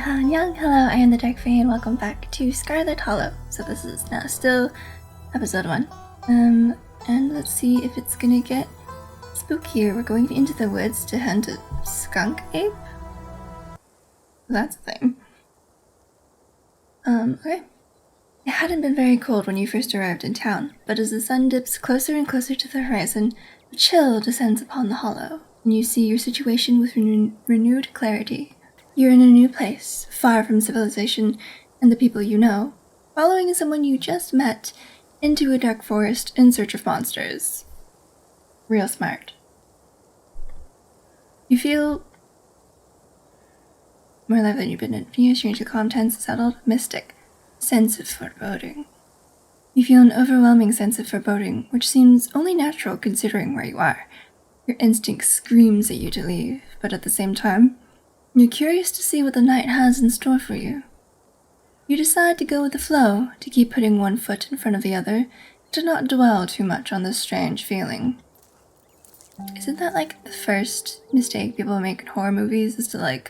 Annyeong, hello, I am the Dark Fae and welcome back to Scarlet Hollow. So this is now still episode 1. And let's see if it's gonna get spookier. We're going into the woods to hunt a skunk ape? That's a thing. Okay. It hadn't been very cold when you first arrived in town, but as the sun dips closer and closer to the horizon, a chill descends upon the hollow, and you see your situation with renewed clarity. You're in a new place, far from civilization and the people you know, following someone you just met into a dark forest in search of monsters. Real smart. You feel more alive than you've been in years, strangely calm, tense, settled, mystic sense of foreboding. You feel an overwhelming sense of foreboding, which seems only natural considering where you are. Your instinct screams at you to leave, but at the same time, you're curious to see what the night has in store for you. You decide to go with the flow, to keep putting one foot in front of the other, to not dwell too much on this strange feeling. Isn't that like the first mistake people make in horror movies, is to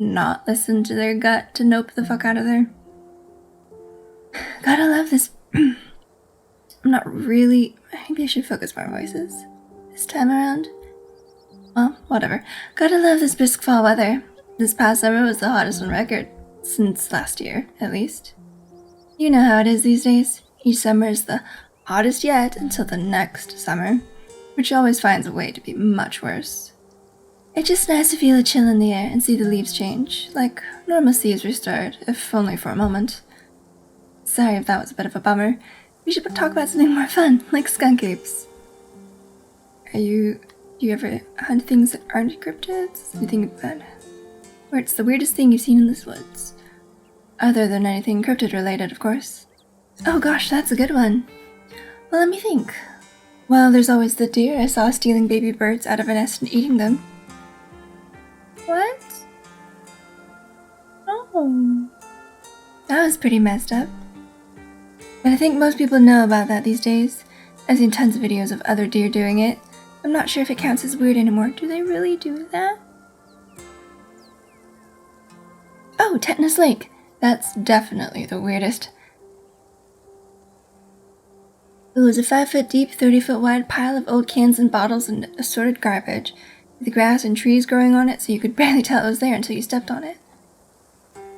not listen to their gut to nope the fuck out of there? Gotta love this. I'm not really. Maybe I should focus more on voices this time around. Well, whatever. Gotta love this brisk fall weather. This past summer was the hottest on record. Since last year, at least. You know how it is these days. Each summer is the hottest yet until the next summer, which always finds a way to be much worse. It's just nice to feel a chill in the air and see the leaves change, like normalcy is restored, if only for a moment. Sorry if that was a bit of a bummer. We should talk about something more fun, like skunk apes. Do you ever hunt things that aren't cryptids? You think about what's the weirdest thing you've seen in this woods? Other than anything cryptid related, of course. Oh gosh, that's a good one. Well, let me think. Well, there's always the deer I saw stealing baby birds out of a nest and eating them. What? Oh. That was pretty messed up. But I think most people know about that these days. I've seen tons of videos of other deer doing it. I'm not sure if it counts as weird anymore. Do they really do that? Oh, Tetanus Lake. That's definitely the weirdest. It was a 5-foot deep, 30-foot wide pile of old cans and bottles and assorted garbage, with the grass and trees growing on it so you could barely tell it was there until you stepped on it.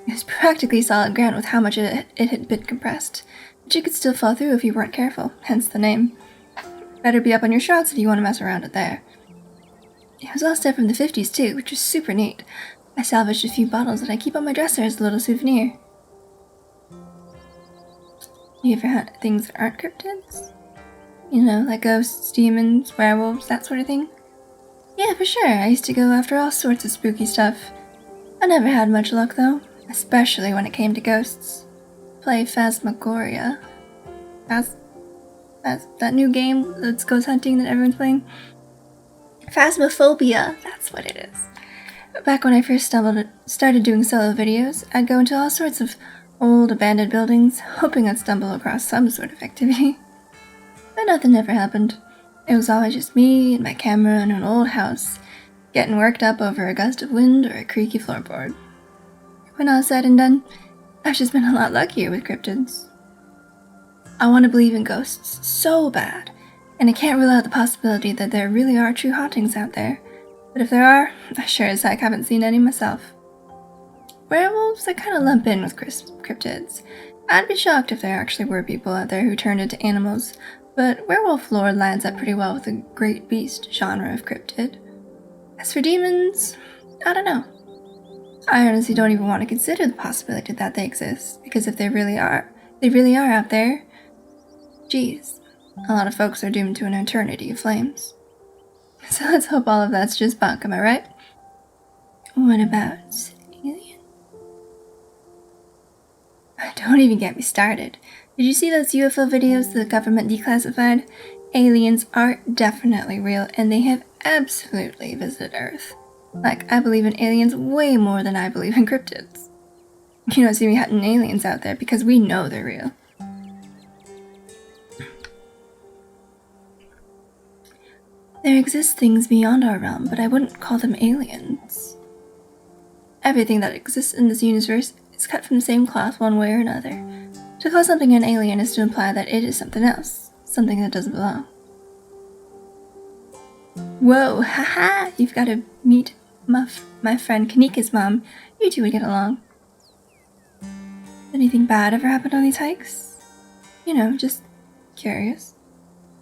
It was practically solid ground with how much it had been compressed, but you could still fall through if you weren't careful, hence the name. Better be up on your shots if you want to mess around it there. It was all stuff from the 50s too, which was super neat. I salvaged a few bottles that I keep on my dresser as a little souvenir. You ever hunt things that aren't cryptids? You know, like ghosts, demons, werewolves, that sort of thing? Yeah, for sure. I used to go after all sorts of spooky stuff. I never had much luck though, especially when it came to ghosts. Play Phasmagoria. That new game that's ghost hunting that everyone's playing? Phasmophobia, that's what it is. Back when I first started doing solo videos, I'd go into all sorts of old abandoned buildings, hoping I'd stumble across some sort of activity. But nothing ever happened. It was always just me and my camera in an old house, getting worked up over a gust of wind or a creaky floorboard. When all said and done, I've just been a lot luckier with cryptids. I want to believe in ghosts so bad, and I can't rule out the possibility that there really are true hauntings out there. But if there are, I sure as heck haven't seen any myself. Werewolves, I kind of lump in with cryptids. I'd be shocked if there actually were people out there who turned into animals, but werewolf lore lines up pretty well with the great beast genre of cryptid. As for demons, I don't know. I honestly don't even want to consider the possibility that they exist, because if they really are out there, geez, a lot of folks are doomed to an eternity of flames. So let's hope all of that's just bunk, am I right? What about aliens? Don't even get me started. Did you see those UFO videos the government declassified? Aliens are definitely real, and they have absolutely visited Earth. I believe in aliens way more than I believe in cryptids. You don't see me hunting aliens out there because we know they're real. There exist things beyond our realm, but I wouldn't call them aliens. everything that exists in this universe is cut from the same cloth one way or another. To call something an alien is to imply that it is something else, something that doesn't belong. Whoa, haha, you've got to meet my friend Kanika's mom. You two would get along. Anything bad ever happened on these hikes? You know, just curious.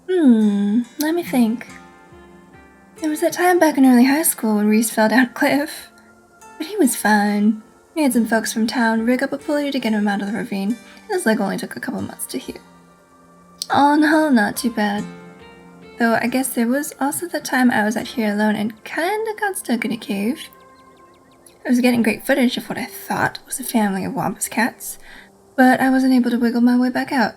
Let me think. There was that time back in early high school when Reese fell down a cliff. But he was fine. We had some folks from town rig up a pulley to get him out of the ravine. His leg only took a couple months to heal. All in all, not too bad. Though I guess there was also the time I was out here alone and kinda got stuck in a cave. I was getting great footage of what I thought was a family of wampus cats, but I wasn't able to wiggle my way back out.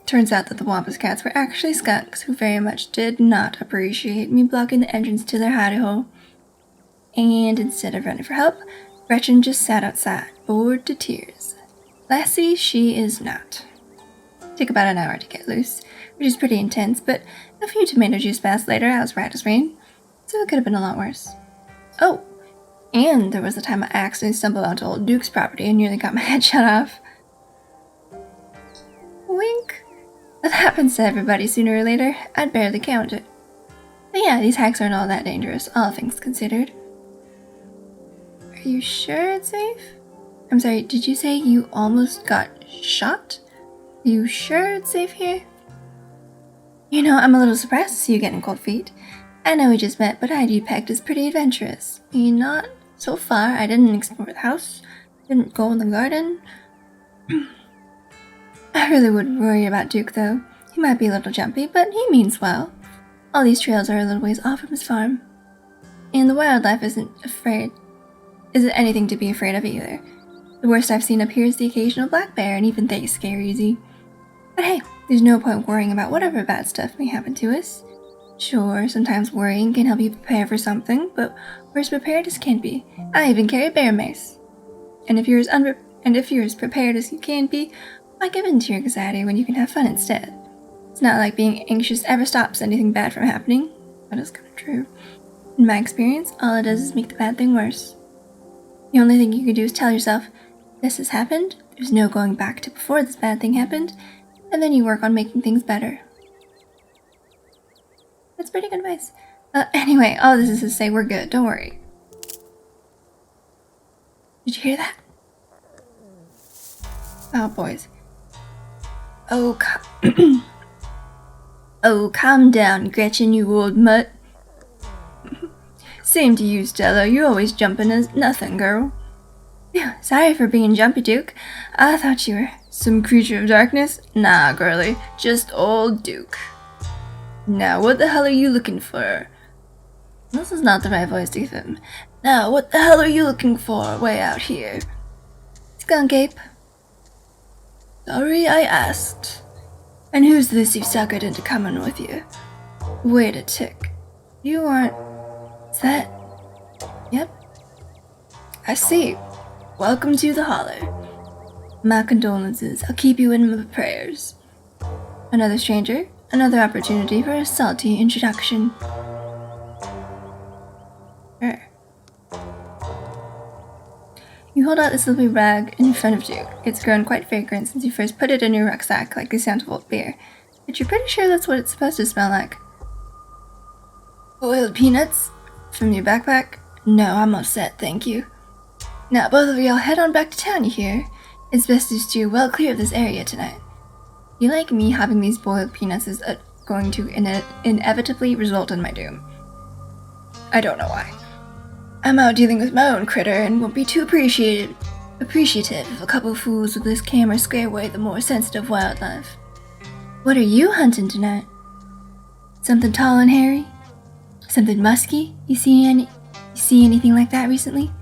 Turns out that the wampus cats were actually skunks who very much did not appreciate me blocking the entrance to their hidey hole. And instead of running for help, Gretchen just sat outside, bored to tears. Lassie, she is not. Took about an hour to get loose, which is pretty intense, but a few tomato juice baths later, I was right as rain, so it could have been a lot worse. Oh, and there was the time I accidentally stumbled onto old Duke's property and nearly got my head shot off. Wink. That happens to everybody sooner or later. I'd barely count it. But yeah, these hikes aren't all that dangerous, all things considered. Are you sure it's safe? I'm sorry, did you say you almost got shot? Are you sure it's safe here? You know, I'm a little surprised to see you getting cold feet. I know we just met, but I had you pegged as pretty adventurous. Not so far. I didn't explore the house, didn't go in the garden. I really wouldn't worry about Duke, though. He might be a little jumpy, but he means well. All these trails are a little ways off from his farm. And the wildlife isn't anything to be afraid of either. The worst I've seen up here is the occasional black bear, and even they scare easy. But hey, there's no point worrying about whatever bad stuff may happen to us. Sure, sometimes worrying can help you prepare for something, but we're as prepared as can be. I even carry a bear mace. And if you're as prepared as you can be, why give in to your anxiety when you can have fun instead? It's not like being anxious ever stops anything bad from happening. That is kind of true. In my experience, all it does is make the bad thing worse. The only thing you can do is tell yourself, this has happened, there's no going back to before this bad thing happened, and then you work on making things better. That's pretty good advice. Anyway, all this is to say we're good, don't worry. Did you hear that? Oh, boys. Oh, calm down, Gretchen, you old mutt. Same to you, Stella. You're always jumping as nothing, girl. Phew, sorry for being jumpy, Duke. I thought you were some creature of darkness. Nah, girlie. Just old Duke. Now, what the hell are you looking for? This is not the right voice to give him. Now, what the hell are you looking for way out here? Skunk ape. Sorry I asked. And who's this you've suckered into coming with you? Wait a tick. You aren't... Is that... Yep. I see. Welcome to the Holler. My condolences. I'll keep you in my prayers. Another stranger, another opportunity for a salty introduction. Sure. You hold out the silvery rag in front of you. It's grown quite fragrant since you first put it in your rucksack like the scent of old beer. But you're pretty sure that's what it's supposed to smell like. Boiled peanuts? From your backpack? No, I'm all set, thank you. Now, both of y'all head on back to town, you hear? It's best to steer well clear of this area tonight. You like me, having these boiled peanuts is going to inevitably result in my doom. I don't know why. I'm out dealing with my own critter and won't be too appreciative if a couple fools with this camera scare away the more sensitive wildlife. What are you hunting tonight? Something tall and hairy? Something musky? You see anything like that recently?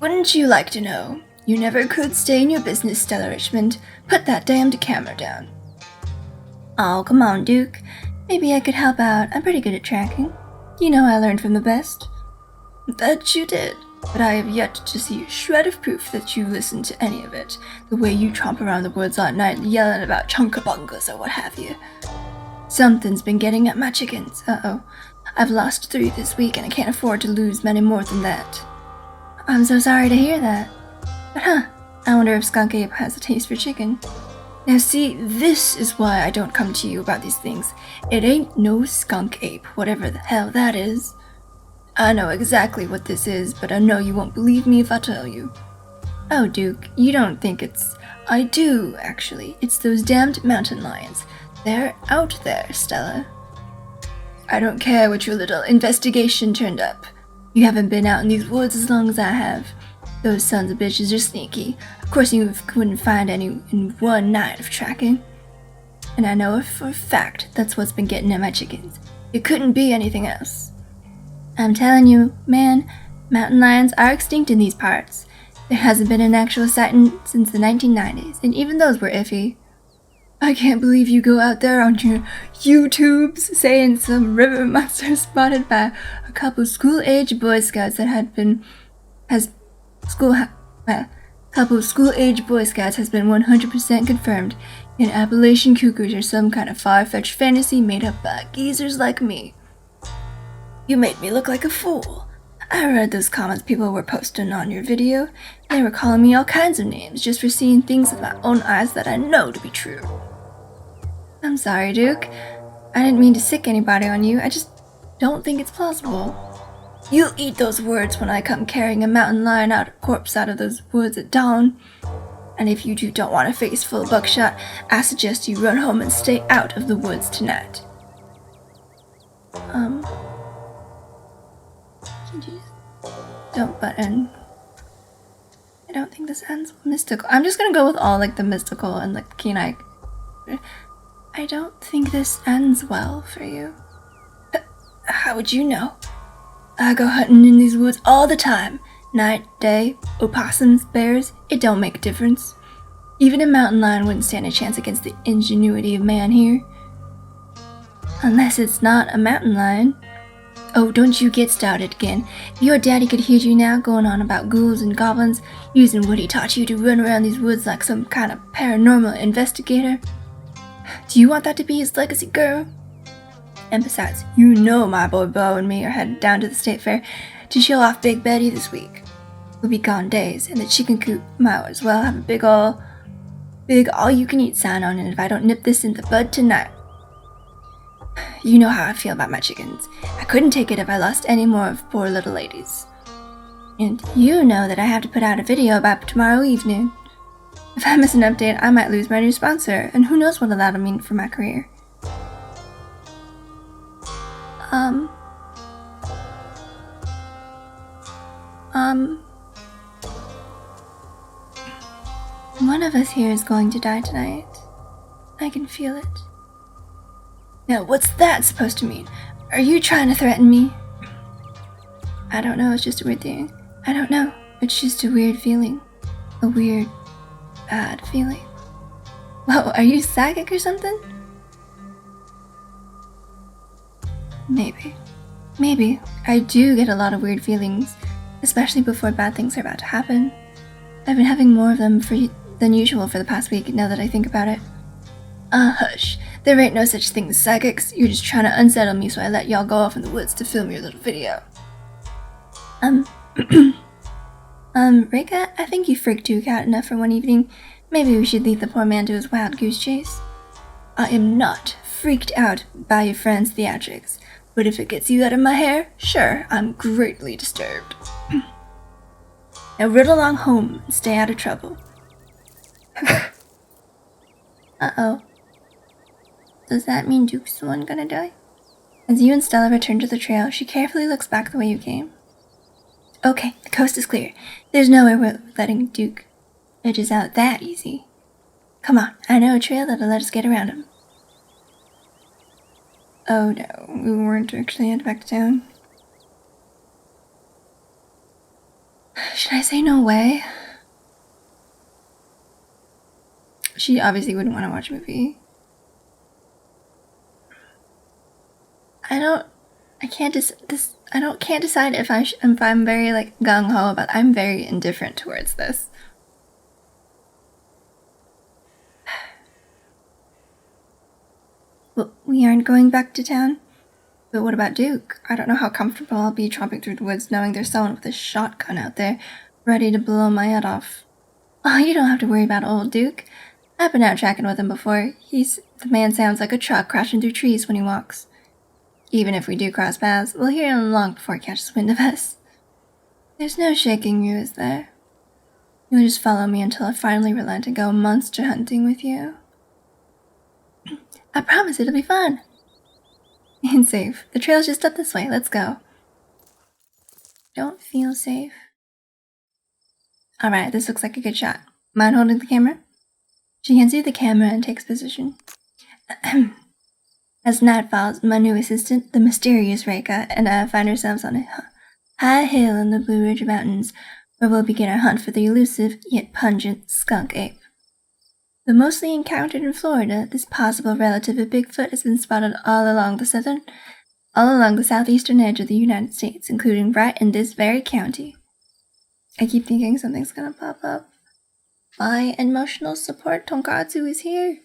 Wouldn't you like to know? You never could stay in your business, Stella Richmond. Put that damned camera down. Oh, come on, Duke. Maybe I could help out. I'm pretty good at tracking. You know I learned from the best. That you did, but I have yet to see a shred of proof that you listened to any of it, the way you tromp around the woods all night yelling about chunkabungas or what have you. Something's been getting at my chickens. Uh-oh. I've lost 3 this week and I can't afford to lose many more than that. I'm so sorry to hear that. But I wonder if Skunk Ape has a taste for chicken. Now see, this is why I don't come to you about these things. It ain't no Skunk Ape, whatever the hell that is. I know exactly what this is, but I know you won't believe me if I tell you. Oh, Duke, you don't think it's... I do, actually. It's those damned mountain lions. They're out there, Stella. I don't care what your little investigation turned up. You haven't been out in these woods as long as I have. Those sons of bitches are sneaky. Of course you couldn't find any in one night of tracking. And I know for a fact that's what's been getting at my chickens. It couldn't be anything else. I'm telling you, man, mountain lions are extinct in these parts. There hasn't been an actual sighting since the 1990s, and even those were iffy. I can't believe you go out there on your YouTubes saying some river monster spotted by a couple school-age Boy Scouts couple school-age Boy Scouts has been 100% confirmed, and Appalachian cuckoos are some kind of far-fetched fantasy made up by geezers like me. You made me look like a fool. I read those comments people were posting on your video. They were calling me all kinds of names just for seeing things with my own eyes that I know to be true. I'm sorry, Duke. I didn't mean to sick anybody on you. I just don't think it's plausible. You'll eat those words when I come carrying a mountain lion corpse out of those woods at dawn. And if you two don't want a face full of buckshot, I suggest you run home and stay out of the woods tonight. Don't butt in. I don't think this ends mystical. I'm just gonna go with all like the mystical and like Kenai. I don't think this ends well for you. How would you know? I go hunting in these woods all the time. Night, day, opossums, bears, it don't make a difference. Even a mountain lion wouldn't stand a chance against the ingenuity of man here. Unless it's not a mountain lion. Oh, don't you get started again. Your daddy could hear you now going on about ghouls and goblins, using what he taught you to run around these woods like some kind of paranormal investigator. Do you want that to be his legacy, girl? And besides, you know my boy Bo and me are headed down to the state fair to show off Big Betty this week. We'll be gone days, and the chicken coop might as well have a big all-you-can-eat sign on it if I don't nip this in the bud tonight. You know how I feel about my chickens. I couldn't take it if I lost any more of poor little ladies. And you know that I have to put out a video about tomorrow evening. If I miss an update, I might lose my new sponsor, and who knows what that'll mean for my career. One of us here is going to die tonight. I can feel it. Now, what's that supposed to mean? Are you trying to threaten me? I don't know, it's just a weird thing. I don't know, it's just a weird feeling. A weird, bad feeling. Whoa, are you psychic or something? Maybe. Maybe. I do get a lot of weird feelings, especially before bad things are about to happen. I've been having more of them than usual for the past week, now that I think about it. Hush. There ain't no such thing as psychics. You're just trying to unsettle me, so I let y'all go off in the woods to film your little video. Rika, I think you freaked Duke out enough for one evening. Maybe we should leave the poor man to his wild goose chase. I am not freaked out by your friend's theatrics, but if it gets you out of my hair, sure, I'm greatly disturbed. Now run along home and stay out of trouble. Uh-oh. Does that mean Duke's the one gonna die? As you and Stella return to the trail, she carefully looks back the way you came. Okay, the coast is clear. There's no way we're letting Duke edges out that easy. Come on, I know a trail that'll let us get around him. Oh no, we weren't actually headed back to town. Should I say no way? She obviously wouldn't want to watch a movie. I can't decide if I'm very like gung-ho about it. I'm very indifferent towards this. Well, we aren't going back to town? But what about Duke? I don't know how comfortable I'll be tromping through the woods knowing there's someone with a shotgun out there, ready to blow my head off. Oh, you don't have to worry about old Duke. I've been out tracking with him before. The man sounds like a truck crashing through trees when he walks. Even if we do cross paths, we'll hear him long before he catches wind of us. There's no shaking you, is there? You'll just follow me until I finally relent and go monster hunting with you. I promise it'll be fun. And safe. The trail's just up this way. Let's go. Don't feel safe. Alright, this looks like a good shot. Mind holding the camera? She hands you the camera and takes position. As night falls, my new assistant, the mysterious Reika, and I find ourselves on a high hill in the Blue Ridge Mountains, where we'll begin our hunt for the elusive yet pungent skunk ape. Though mostly encountered in Florida, this possible relative of Bigfoot has been spotted all along the southeastern edge of the United States, including right in this very county. I keep thinking something's gonna pop up. My emotional support tonkatsu is here.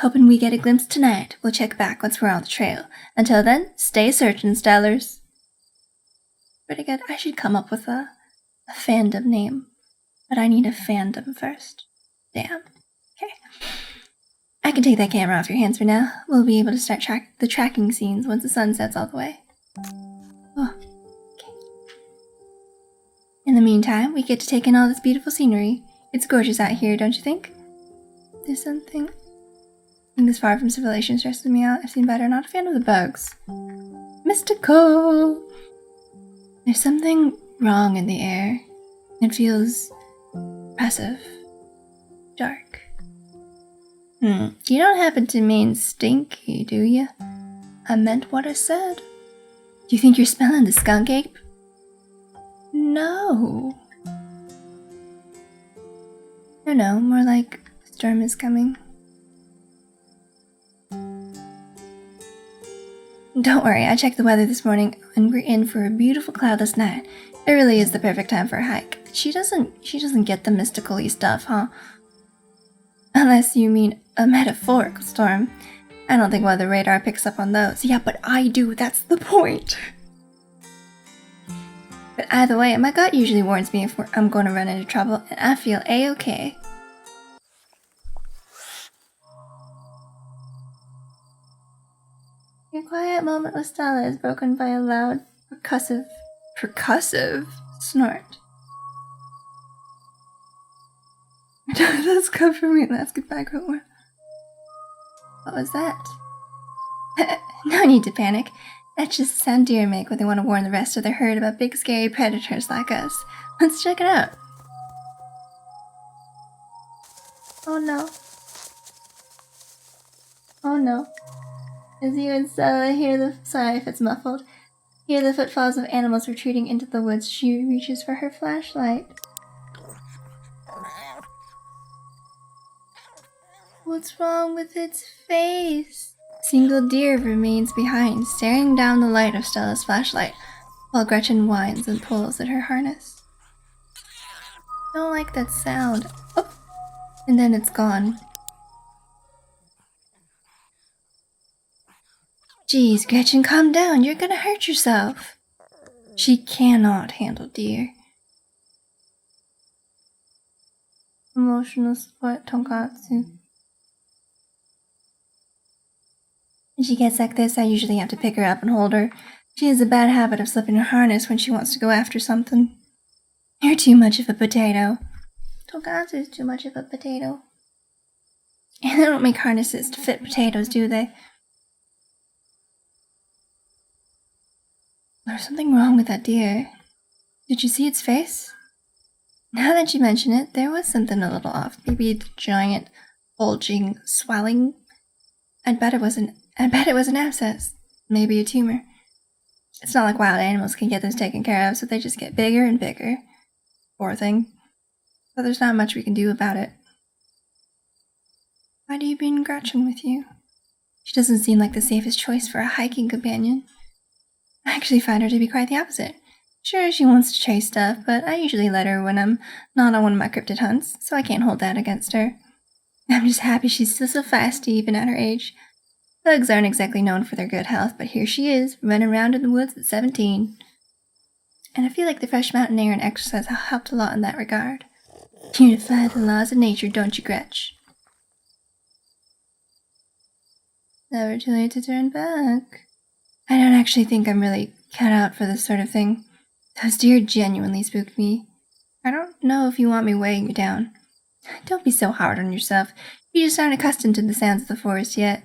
Hoping we get a glimpse tonight. We'll check back once we're on the trail. Until then, stay searching, Stellars. Pretty good. I should come up with a fandom name. But I need a fandom first. Damn. Okay. I can take that camera off your hands for now. We'll be able to start the tracking scenes once the sun sets all the way. Oh, okay. In the meantime, we get to take in all this beautiful scenery. It's gorgeous out here, don't you think? There's something... This far from civilization stresses me out. I've seen better. Not a fan of the bugs. Mystical! There's something wrong in the air. It feels... oppressive. Dark. You don't happen to mean stinky, do you? I meant what I said. Do you think you're smelling the skunk ape? No. No, more like a storm is coming. Don't worry, I checked the weather this morning and we're in for a beautiful cloudless night. It really is the perfect time for a hike. She doesn't get the mystical-y stuff, huh? Unless you mean a metaphorical storm. I don't think weather radar picks up on those. Yeah, but I do, that's the point. But either way, my gut usually warns me if I'm going to run into trouble, and I feel A-okay. Your quiet moment with Stella is broken by a loud, percussive snort. Let's cover me and let's get back over. What was that? No need to panic. That's just the sound deer make when they want to warn the rest of their herd about big scary predators like us. Let's check it out. Oh no. Oh no. As you and Stella sorry if it's muffled, hear the footfalls of animals retreating into the woods, she reaches for her flashlight. What's wrong with its face? A single deer remains behind, staring down the light of Stella's flashlight, while Gretchen whines and pulls at her harness. I don't like that sound. Oh! And then it's gone. Geez, Gretchen, calm down. You're gonna hurt yourself. She cannot handle deer. Emotional support tonkatsu. When she gets like this, I usually have to pick her up and hold her. She has a bad habit of slipping her harness when she wants to go after something. You're too much of a potato. Tonkatsu is too much of a potato. And they don't make harnesses to fit potatoes, do they? There's something wrong with that deer. Did you see its face? Now that you mention it, there was something a little off. Maybe the giant, bulging, swelling. I bet it was an abscess. Maybe a tumor. It's not like wild animals can get those taken care of, so they just get bigger and bigger. Poor thing. But there's not much we can do about it. Why do you bring Gretchen with you? She doesn't seem like the safest choice for a hiking companion. I actually find her to be quite the opposite. Sure, she wants to chase stuff, but I usually let her when I'm not on one of my cryptid hunts, so I can't hold that against her. I'm just happy she's still so feisty even at her age. Bugs aren't exactly known for their good health, but here she is, running around in the woods at 17. And I feel like the fresh mountain air and exercise helped a lot in that regard. You defy the laws of nature, don't you, Gretch? Never too late to turn back. I don't actually think I'm really cut out for this sort of thing. Those deer genuinely spooked me. I don't know if you want me weighing you down. Don't be so hard on yourself. You just aren't accustomed to the sounds of the forest yet.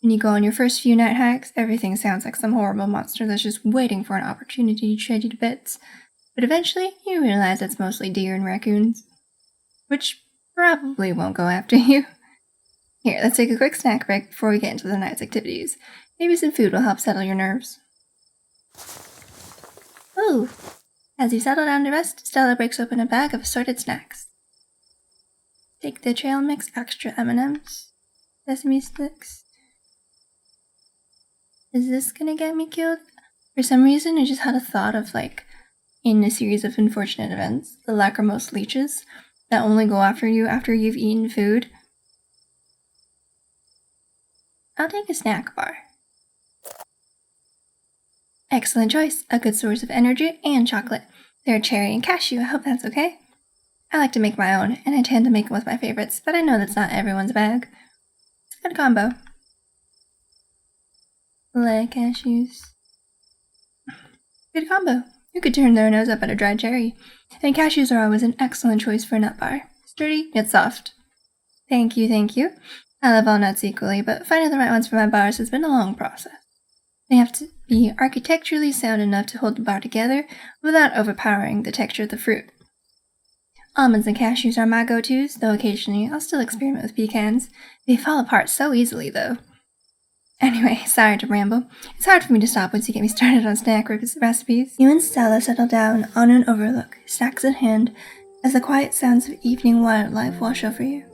When you go on your first few night hikes, everything sounds like some horrible monster that's just waiting for an opportunity to shred you to bits. But eventually, you realize it's mostly deer and raccoons. Which probably won't go after you. Here, let's take a quick snack break before we get into the night's activities. Maybe some food will help settle your nerves. Ooh! As you settle down to rest, Stella breaks open a bag of assorted snacks. Take the trail mix extra M&Ms, sesame sticks. Is this gonna get me killed? For some reason, I just had a thought of, in a series of unfortunate events, the lachrymose leeches that only go after you after you've eaten food. I'll take a snack bar. Excellent choice. A good source of energy and chocolate. They're cherry and cashew. I hope that's okay. I like to make my own, and I tend to make them with my favorites, but I know that's not everyone's bag. It's a good combo. Like cashews. Good combo. You could turn their nose up at a dried cherry. And cashews are always an excellent choice for a nut bar. Sturdy yet soft. Thank you, thank you. I love all nuts equally, but finding the right ones for my bars has been a long process. They have to be architecturally sound enough to hold the bar together without overpowering the texture of the fruit. Almonds and cashews are my go-tos, though occasionally I'll still experiment with pecans. They fall apart so easily, though. Anyway, sorry to ramble. It's hard for me to stop once you get me started on snack recipes. You and Stella settle down on an overlook, snacks in hand, as the quiet sounds of evening wildlife wash over you.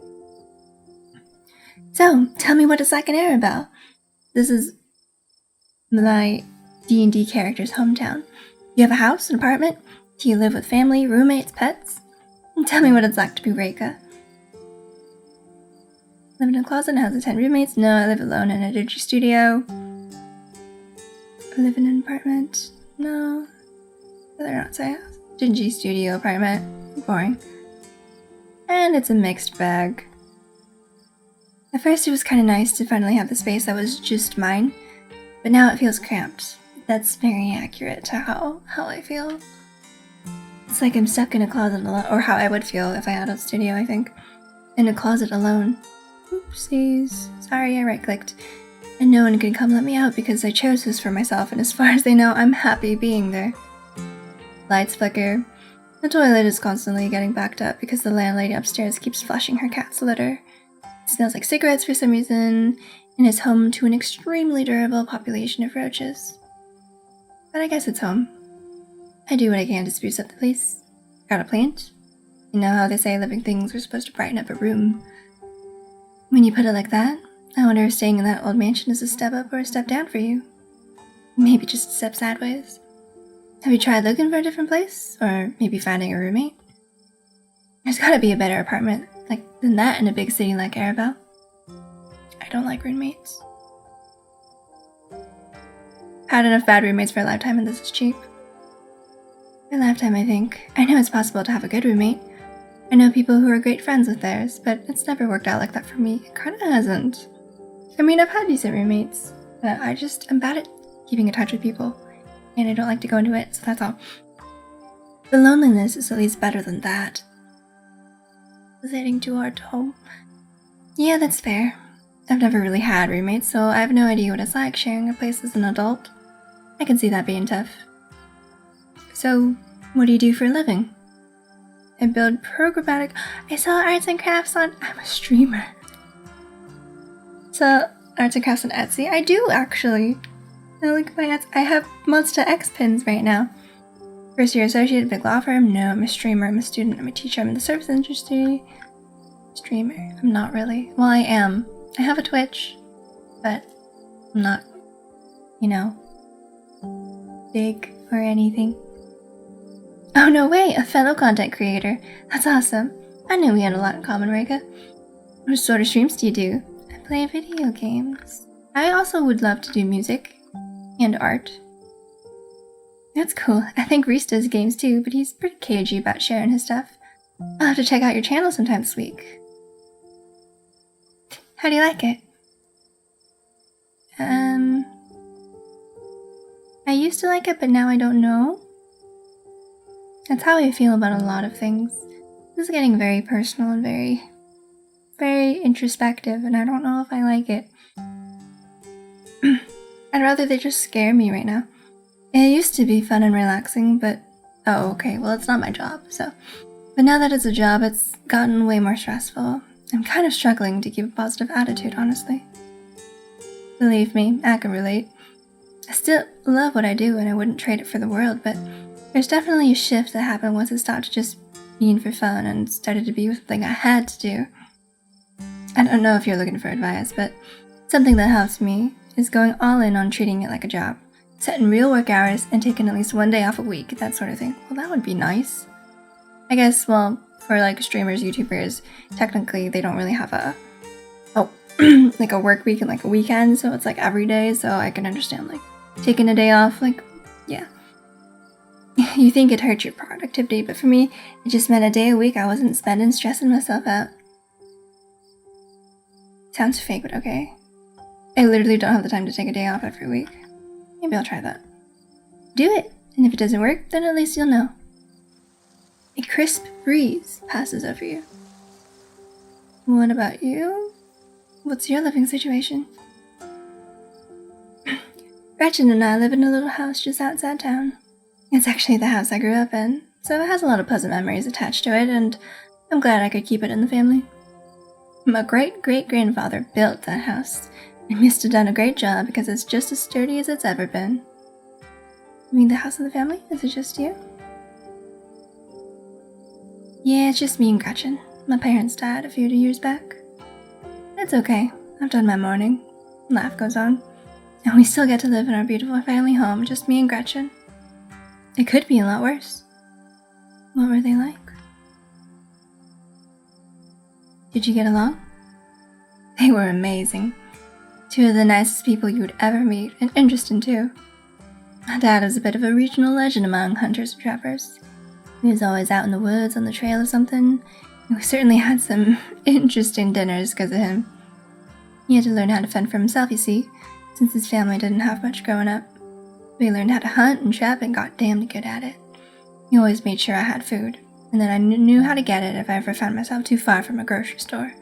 So, tell me what it's like in Arabelle. This is my D&D character's hometown. You have a house, an apartment? Do you live with family, roommates, pets? Tell me what it's like to be Reika. Live in a closet and has a 10 roommates? No, I live alone in a dingy studio. I live in an apartment? No. Rather not say house. Dingy studio apartment. Boring. And it's a mixed bag. At first it was kind of nice to finally have the space that was just mine, but now it feels cramped. That's very accurate to how I feel. It's like I'm stuck in a closet alone, or how I would feel if I had a studio, I think. In a closet alone. Oopsies. Sorry, I right-clicked. And no one can come let me out because I chose this for myself, and as far as they know, I'm happy being there. Lights flicker. The toilet is constantly getting backed up because the landlady upstairs keeps flushing her cat's litter. It smells like cigarettes for some reason, and is home to an extremely durable population of roaches. But I guess it's home. I do what I can to spruce up the place. Got a plant? You know how they say living things are supposed to brighten up a room. When you put it like that, I wonder if staying in that old mansion is a step up or a step down for you. Maybe just a step sideways. Have you tried looking for a different place? Or maybe finding a roommate? There's gotta be a better apartment than that in a big city like Arabelle. I don't like roommates. Had enough bad roommates for a lifetime and this is cheap. For a lifetime, I think. I know it's possible to have a good roommate. I know people who are great friends with theirs, but it's never worked out like that for me. It kinda hasn't. I mean, I've had decent roommates, but I'm bad at keeping in touch with people, and I don't like to go into it, so that's all. The loneliness is at least better than that. Was heading to our home. Yeah, that's fair. I've never really had roommates, so I have no idea what it's like sharing a place as an adult. I can see that being tough. So, what do you do for a living? I build programmatic. I sell arts and crafts on. I'm a streamer. Sell arts and crafts on Etsy. I do actually. Now look at my Etsy. I have Monster X pins right now. First year associate at big law firm. No, I'm a streamer. I'm a student. I'm a teacher. I'm in the service industry. Streamer. I'm not really. Well, I am. I have a Twitch, but I'm not, big or anything. Oh, no way! A fellow content creator. That's awesome. I knew we had a lot in common, Reika. What sort of streams do you do? I play video games. I also would love to do music and art. That's cool. I think Reese does games too, but he's pretty cagey about sharing his stuff. I'll have to check out your channel sometime this week. How do you like it? I used to like it, but now I don't know. That's how I feel about a lot of things. This is getting very personal and very, very introspective, and I don't know if I like it. I'd rather they just scare me right now. It used to be fun and relaxing, but oh, okay, well, it's not my job, so. But now that it's a job, it's gotten way more stressful. I'm kind of struggling to keep a positive attitude, honestly. Believe me, I can relate. I still love what I do and I wouldn't trade it for the world, but there's definitely a shift that happened once it stopped just being for fun and started to be something I had to do. I don't know if you're looking for advice, but something that helps me is going all in on treating it like a job, setting real work hours and taking at least one day off a week, that sort of thing. Well, that would be nice. I guess, well, for like streamers, YouTubers, technically they don't really have like a work week and like a weekend, so it's like every day, so I can understand like taking a day off, like, yeah. You think it hurts your productivity, but for me, it just meant a day a week I wasn't spending stressing myself out. Sounds fake, but okay. I literally don't have the time to take a day off every week. Maybe I'll try that. Do it, and if it doesn't work, then at least you'll know. A crisp breeze passes over you. What about you? What's your living situation? Gretchen and I live in a little house just outside town. It's actually the house I grew up in, so it has a lot of pleasant memories attached to it, and I'm glad I could keep it in the family. My great-great-grandfather built that house, and must have done a great job because it's just as sturdy as it's ever been. You mean the house of the family? Is it just you? Yeah, it's just me and Gretchen. My parents died a few years back. It's okay. I've done my mourning. Life goes on. And we still get to live in our beautiful family home, just me and Gretchen. It could be a lot worse. What were they like? Did you get along? They were amazing. Two of the nicest people you would ever meet, and interesting too. My dad is a bit of a regional legend among hunters and trappers. He was always out in the woods on the trail or something, and we certainly had some interesting dinners because of him. He had to learn how to fend for himself, you see, since his family didn't have much growing up. We learned how to hunt and trap and got damned good at it. He always made sure I had food, and that I knew how to get it if I ever found myself too far from a grocery store.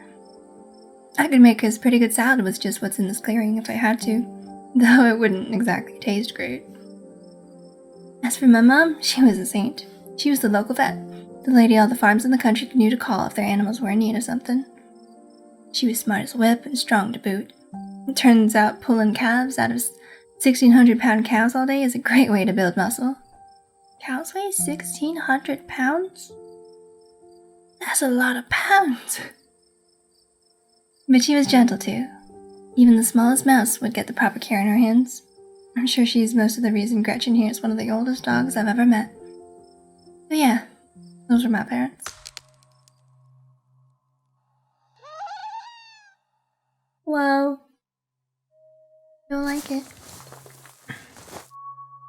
I could make us pretty good salad with just what's in this clearing if I had to, though it wouldn't exactly taste great. As for my mom, she was a saint. She was the local vet, the lady all the farms in the country knew to call if their animals were in need of something. She was smart as a whip and strong to boot. It turns out pulling calves out of 1,600-pound cows all day is a great way to build muscle. Cows weigh 1,600 pounds? That's a lot of pounds. But she was gentle too. Even the smallest mouse would get the proper care in her hands. I'm sure she's most of the reason Gretchen here is one of the oldest dogs I've ever met. But yeah, those were my parents. Whoa. Don't like it.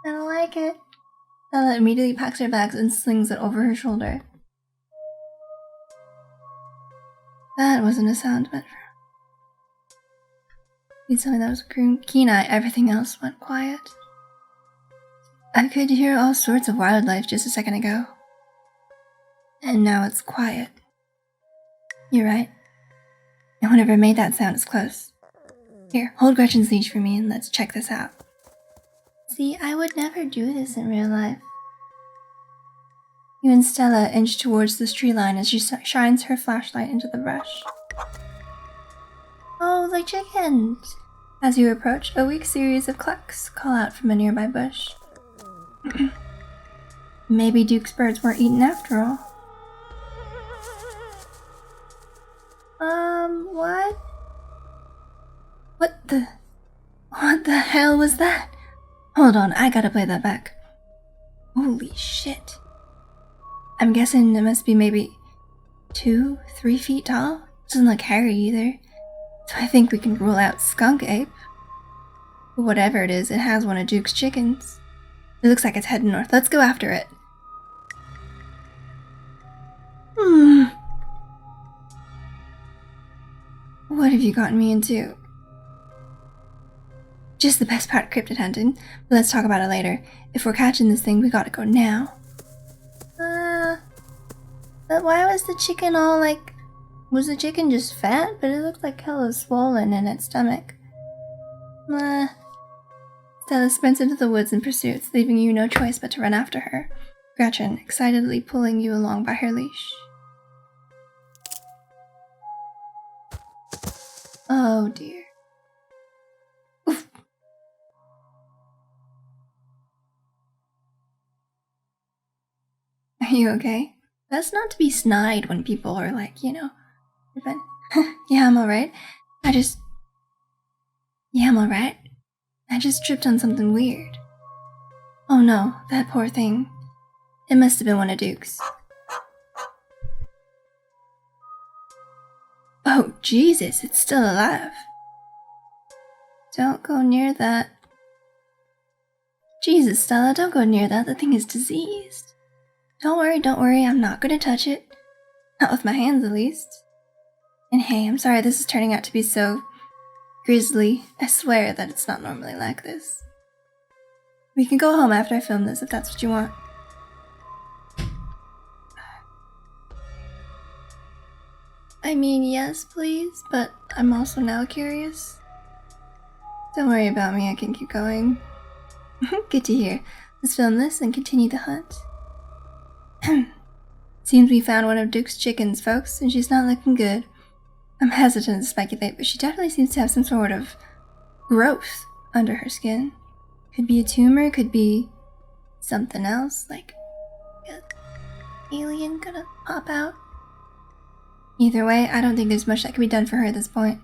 I don't like it. Bella immediately packs her bags and slings it over her shoulder. That wasn't a sound meant for. You tell me that was a keen eye, everything else went quiet. I could hear all sorts of wildlife just a second ago. And now it's quiet. You're right. And whatever made that sound is close. Here, hold Gretchen's leash for me and let's check this out. See, I would never do this in real life. You and Stella inch towards this tree line as she shines her flashlight into the brush. Oh, the chickens! As you approach, a weak series of clucks call out from a nearby bush. Maybe Duke's birds weren't eaten after all. What? What the hell was that? Hold on, I gotta play that back. Holy shit. I'm guessing it must be maybe 2-3 feet tall. Doesn't look hairy either. So I think we can rule out skunk ape. But whatever it is, it has one of Duke's chickens. It looks like it's heading north. Let's go after it. What have you gotten me into? Just the best part of cryptid hunting, but let's talk about it later. If we're catching this thing, we gotta go now. But why was the chicken all like... Was the chicken just fat? But it looked like hella swollen in its stomach. Stella sprints into the woods in pursuit, leaving you no choice but to run after her. Gretchen, excitedly pulling you along by her leash. Oh dear. Oof. Are you okay? That's not to be snide when people are like, you know, yeah, I'm alright. Yeah, I'm alright. I just tripped on something weird. Oh no, that poor thing. It must have been one of Duke's. Oh, Jesus, it's still alive. Don't go near that. Jesus, Stella, don't go near that. The thing is diseased. Don't worry, I'm not gonna touch it. Not with my hands, at least. And hey, I'm sorry this is turning out to be so grisly. I swear that it's not normally like this. We can go home after I film this if that's what you want. I mean, yes, please, but I'm also now curious. Don't worry about me, I can keep going. Good to hear. Let's film this and continue the hunt. Seems we found one of Duke's chickens, folks, and she's not looking good. I'm hesitant to speculate, but she definitely seems to have some sort of growth under her skin. Could be a tumor, could be something else, like an alien gonna pop out. Either way, I don't think there's much that can be done for her at this point.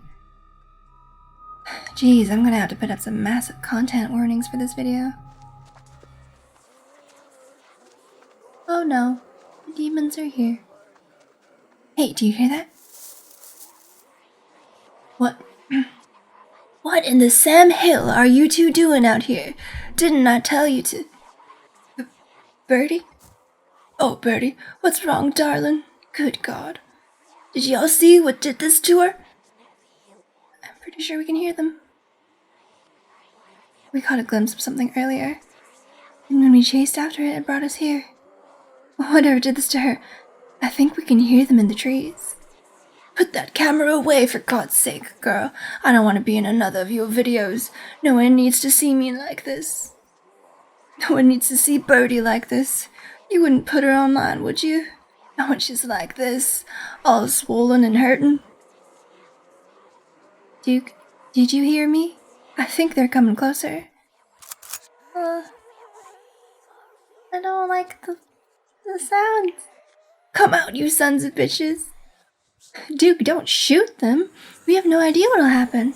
Jeez, I'm gonna have to put up some massive content warnings for this video. Oh no, the demons are here. Hey, do you hear that? What? What in the Sam Hill are you two doing out here? Didn't I tell you to... Birdie? Oh, Birdie, what's wrong, darling? Good God. Did y'all see what did this to her? I'm pretty sure we can hear them. We caught a glimpse of something earlier. And when we chased after it, it brought us here. Whatever did this to her, I think we can hear them in the trees. Put that camera away, for God's sake, girl. I don't want to be in another of your videos. No one needs to see me like this. No one needs to see Birdie like this. You wouldn't put her online, would you? Not when she's like this, all swollen and hurting. Duke, did you hear me? I think they're coming closer. I don't like the sounds. Come out, you sons of bitches. Duke, don't shoot them. We have no idea what'll happen.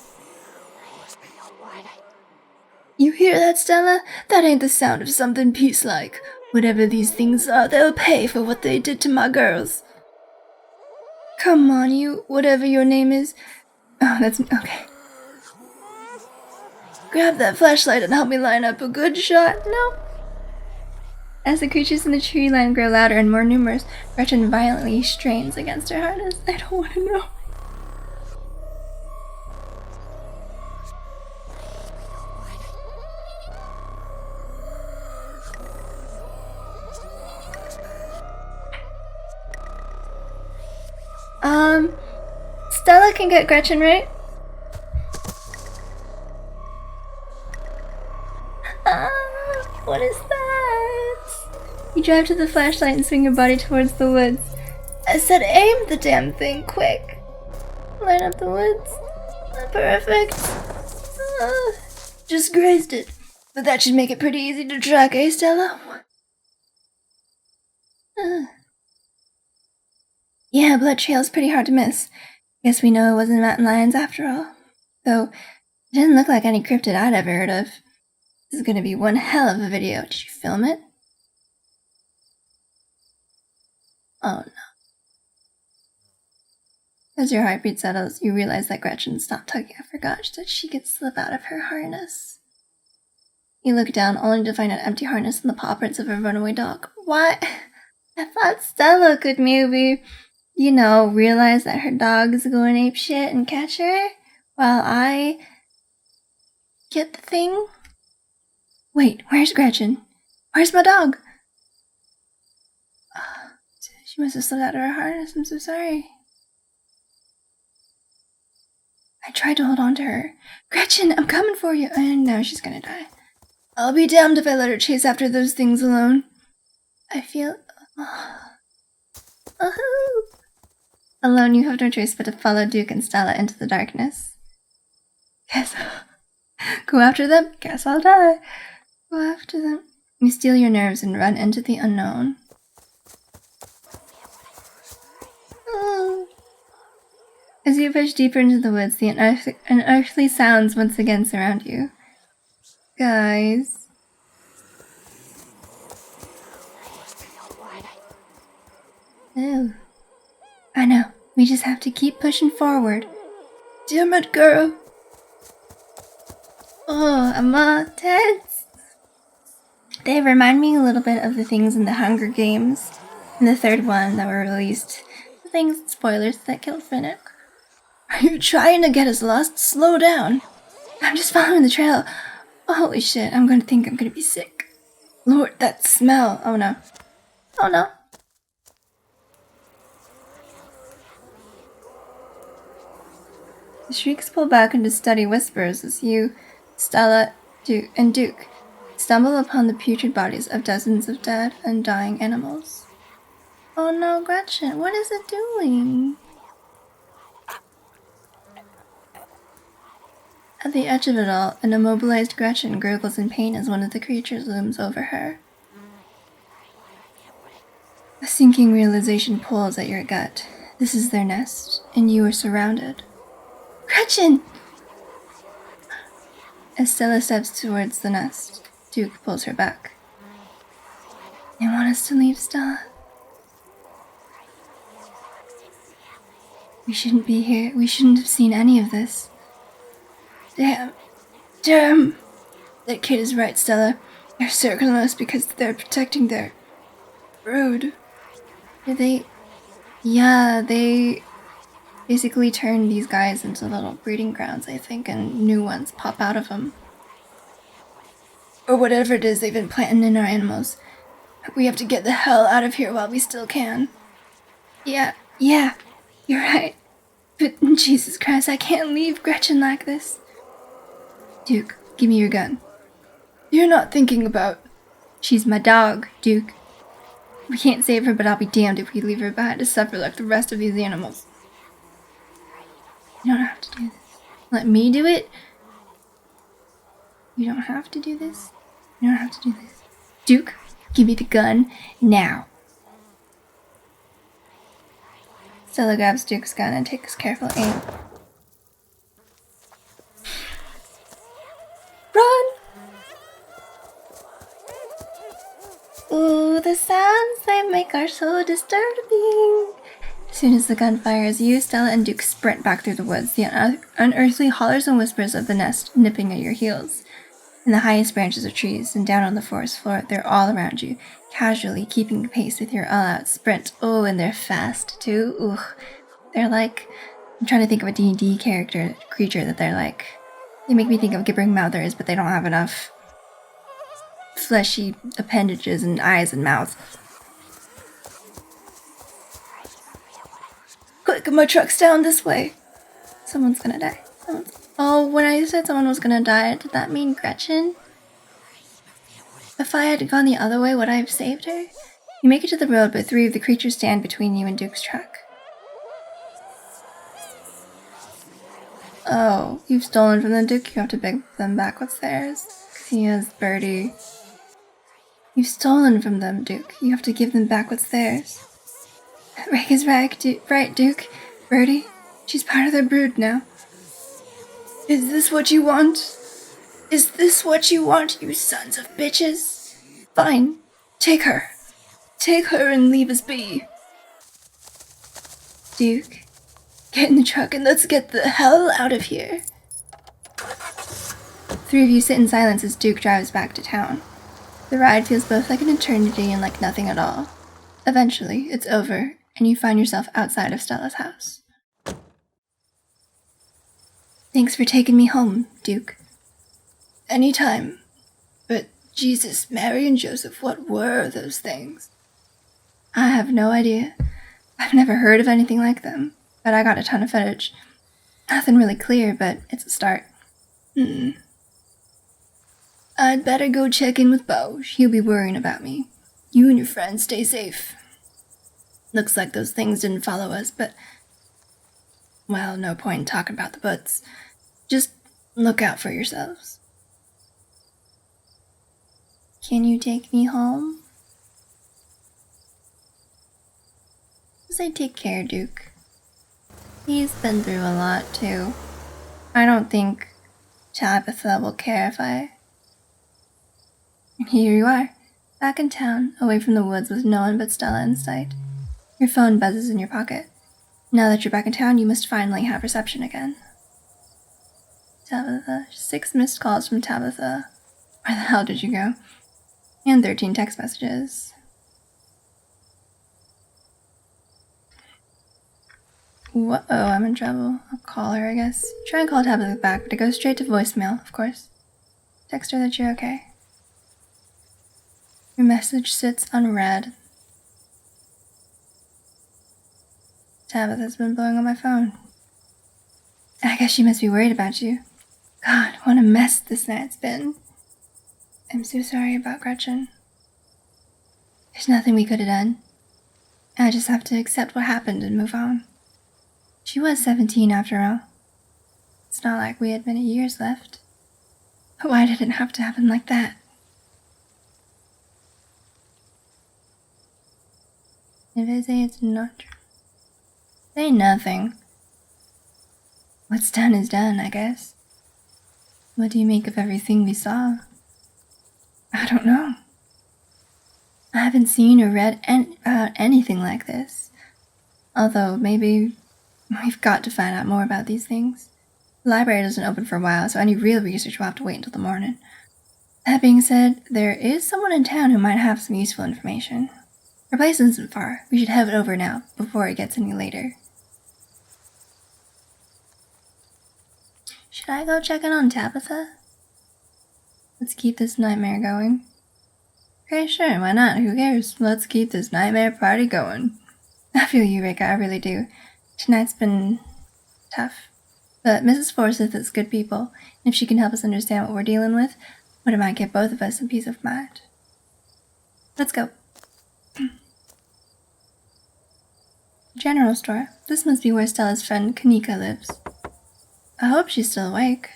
You hear that, Stella? That ain't the sound of something peace-like. Whatever these things are, they'll pay for what they did to my girls. Come on, you, whatever your name is. Oh, that's... okay. Grab that flashlight and help me line up a good shot. No. As the creatures in the tree line grow louder and more numerous, Gretchen violently strains against her harness. I don't want to know. Stella can get Gretchen, right? What is that? You drive to the flashlight and swing your body towards the woods. I said aim the damn thing, quick. Line up the woods. Perfect. Just grazed it. But that should make it pretty easy to track, eh, Stella? Yeah, blood trail's pretty hard to miss. Guess we know it wasn't mountain lions after all. Though, it didn't look like any cryptid I'd ever heard of. This is gonna be one hell of a video. Did you film it? Oh As your heartbeat settles, you realize that Gretchen stopped tugging at her gauge so that she could slip out of her harness. You look down only to find an empty harness and the paw prints of a runaway dog. What? I thought Stella could maybe, realize that her dog is going apeshit and catch her while I get the thing? Wait, where's Gretchen? Where's my dog? She must have slipped out of her harness. I'm so sorry. I tried to hold on to her. Gretchen, I'm coming for you. And now she's gonna die. I'll be damned if I let her chase after those things alone. I feel... Alone, you have no choice but to follow Duke and Stella into the darkness. Guess go after them? Guess I'll die. Go after them. You steel your nerves and run into the unknown. As you push deeper into the woods, the unearthly sounds once again surround you. Guys. Oh. I know. We just have to keep pushing forward. Damn it, girl. Oh, I'm all tense. They remind me a little bit of the things in the Hunger Games. And the third one that were released. The things, spoilers, that killed Finnick. Are you trying to get us lost? Slow down. I'm just following the trail. Holy shit, I'm gonna be sick. Lord, that smell. Oh no. Oh no. The shrieks pull back into steady whispers as you, Stella, and Duke stumble upon the putrid bodies of dozens of dead and dying animals. Oh no, Gretchen, what is it doing? At the edge of it all, an immobilized Gretchen gurgles in pain as one of the creatures looms over her. A sinking realization pulls at your gut. This is their nest, and you are surrounded. Gretchen! As Stella steps towards the nest, Duke pulls her back. They want us to leave, Stella. We shouldn't be here. We shouldn't have seen any of this. Damn. That kid is right, Stella. They're circling us because they're protecting their brood. Yeah, they basically turn these guys into little breeding grounds, I think, and new ones pop out of them. Or whatever it is they've been planting in our animals. We have to get the hell out of here while we still can. Yeah, you're right. But Jesus Christ, I can't leave Gretchen like this. Duke, give me your gun. You're not thinking about... She's my dog, Duke. We can't save her, but I'll be damned if we leave her behind to suffer like the rest of these animals. You don't have to do this. Let me do it? You don't have to do this? You don't have to do this. Duke, give me the gun, now. Stella grabs Duke's gun and takes careful aim. Run! Ooh, the sounds they make are so disturbing. As soon as the gun fires, you, Stella, and Duke sprint back through the woods, the unearthly hollers and whispers of the nest nipping at your heels. In the highest branches of trees and down on the forest floor, they're all around you, casually keeping pace with your all-out sprint. Oh, and they're fast, too. Ugh. They're like... I'm trying to think of a D&D creature that they're like... They make me think of gibbering mouthers, but they don't have enough fleshy appendages and eyes and mouths. Quick, my truck's down this way. Someone's gonna die. Oh, when I said someone was gonna die, did that mean Gretchen? If I had gone the other way, would I have saved her? You make it to the road, but 3 of the creatures stand between you and Duke's truck. Oh, you've stolen from the Duke? You have to beg them back what's theirs. He has Birdie. You've stolen from them, Duke. You have to give them back what's theirs. Rake is right, Duke. Birdie, she's part of their brood now. Is this what you want? Is this what you want, you sons of bitches? Fine. Take her. Take her and leave us be. Duke, Get in the truck and let's get the hell out of here. Three of you sit in silence as Duke drives back to town. The ride feels both like an eternity and like nothing at all. Eventually, it's over, and you find yourself outside of Stella's house. Thanks for taking me home, Duke. Anytime. But Jesus, Mary and Joseph, what were those things? I have no idea. I've never heard of anything like them, but I got a ton of footage. Nothing really clear, but it's a start. I'd better go check in with Bo. He'll be worrying about me. You and your friends stay safe. Looks like those things didn't follow us, but... well, no point in talking about the buts. Just look out for yourselves. Can you take me home? Say take care, Duke. He's been through a lot, too. I don't think Tabitha will care if I... Here you are, back in town, away from the woods with no one but Stella in sight. Your phone buzzes in your pocket. Now that you're back in town, you must finally have reception again. Tabitha. 6 missed calls from Tabitha. Where the hell did you go? And 13 text messages. Whoa, I'm in trouble. I'll call her, I guess. Try and call Tabitha back, but it goes straight to voicemail, of course. Text her that you're okay. Your message sits unread. Tabitha's been blowing on my phone. I guess she must be worried about you. God, what a mess this night's been. I'm so sorry about Gretchen. There's nothing we could have done. I just have to accept what happened and move on. She was 17 after all. It's not like we had many years left. But why did it have to happen like that? If I say it's not true, say nothing. What's done is done, I guess. What do you make of everything we saw? I don't know. I haven't seen or read about anything like this. Although, maybe we've got to find out more about these things. The library doesn't open for a while, so any real research will have to wait until the morning. That being said, there is someone in town who might have some useful information. Our place isn't far. We should head over now, before it gets any later. Should I go check in on Tabitha? Let's keep this nightmare going. Okay, sure, why not? Who cares? Let's keep this nightmare party going. I feel you, Rika, I really do. Tonight's been tough. But Mrs. Forsyth is good people, and if she can help us understand what we're dealing with, it might give both of us some peace of mind. Let's go. General store. This must be where Stella's friend Kanika lives. I hope she's still awake.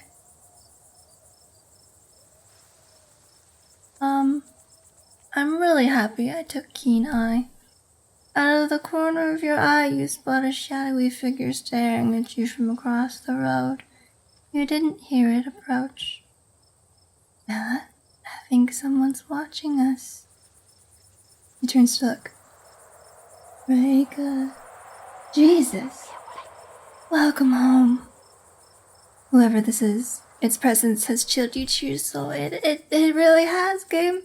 I'm really happy I took keen eye. Out of the corner of your eye you spot a shadowy figure staring at you from across the road. You didn't hear it approach. Bella, I think someone's watching us. He turns to look. Rika. Jesus. Welcome home. Whoever this is, its presence has chilled you to your soul. It really has, game.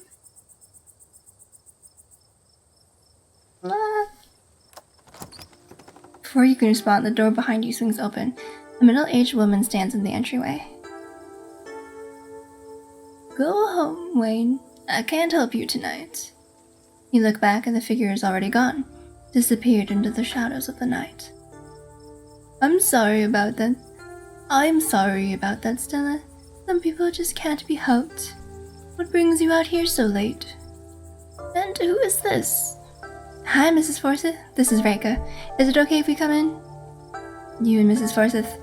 Before you can respond, the door behind you swings open. A middle-aged woman stands in the entryway. Go home, Wayne. I can't help you tonight. You look back and the figure is already gone, disappeared into the shadows of the night. I'm sorry about that. I'm sorry about that, Stella. Some people just can't be helped. What brings you out here so late? And who is this? Hi, Mrs. Forsyth. This is Rika. Is it okay if we come in? You and Mrs. Forsyth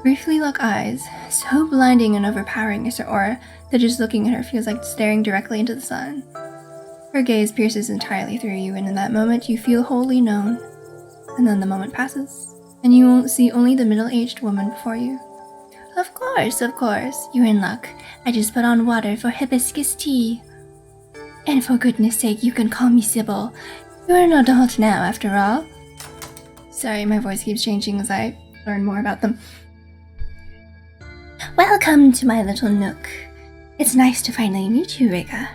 briefly lock eyes. So blinding and overpowering is her aura that just looking at her feels like staring directly into the sun. Her gaze pierces entirely through you, and in that moment you feel wholly known. And then the moment passes, and you won't see only the middle-aged woman before you. Of course. You're in luck. I just put on water for hibiscus tea. And for goodness sake, you can call me Sybil. You're an adult now, after all. Sorry, my voice keeps changing as I learn more about them. Welcome to my little nook. It's nice to finally meet you, Rika.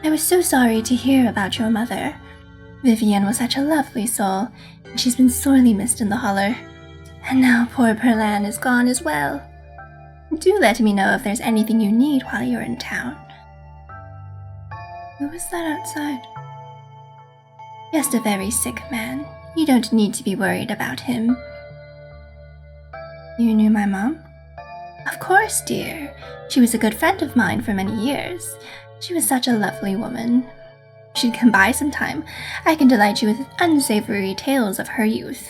I was so sorry to hear about your mother. Vivian was such a lovely soul, and she's been sorely missed in the holler. And now poor Perlan is gone as well. Do let me know if there's anything you need while you're in town. Who was that outside? Just a very sick man. You don't need to be worried about him. You knew my mom? Of course, dear. She was a good friend of mine for many years. She was such a lovely woman. You should come by sometime. I can delight you with unsavory tales of her youth.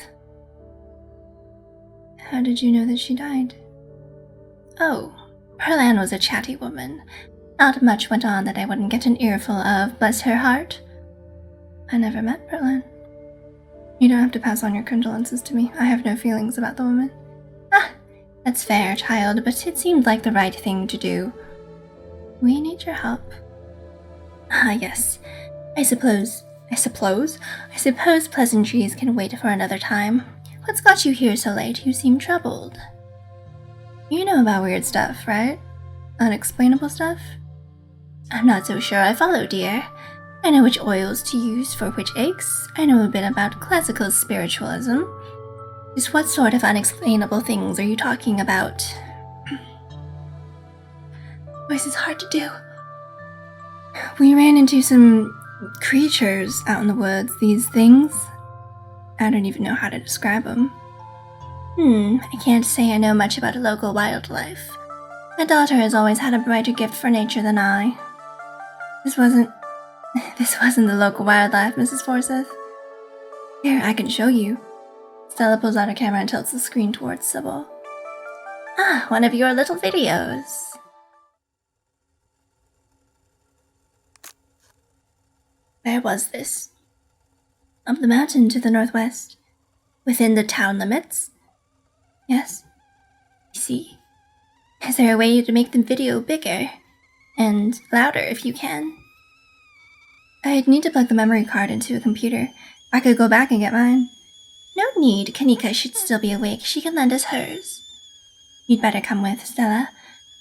How did you know that she died? Oh, Perlan was a chatty woman. Not much went on that I wouldn't get an earful of, bless her heart. I never met Perlan. You don't have to pass on your condolences to me. I have no feelings about the woman. Ah, that's fair, child, but it seemed like the right thing to do. We need your help. Ah, yes. I suppose pleasantries can wait for another time. What's got you here so late? You seem troubled. You know about weird stuff, right? Unexplainable stuff? I'm not so sure I follow, dear. I know which oils to use for which aches. I know a bit about classical spiritualism. Just what sort of unexplainable things are you talking about? Voice is hard to do. We ran into some creatures out in the woods, these things. I don't even know how to describe them. I can't say I know much about local wildlife. My daughter has always had a brighter gift for nature than I. This wasn't the local wildlife, Mrs. Forsyth. Here, I can show you. Stella pulls out her camera and tilts the screen towards Sybil. Ah, one of your little videos. Where was this? Up the mountain to the northwest. Within the town limits? Yes. I see. Is there a way to make the video bigger? And louder if you can? I'd need to plug the memory card into a computer. I could go back and get mine. No need. Kanika should still be awake. She can lend us hers. You'd better come with, Stella.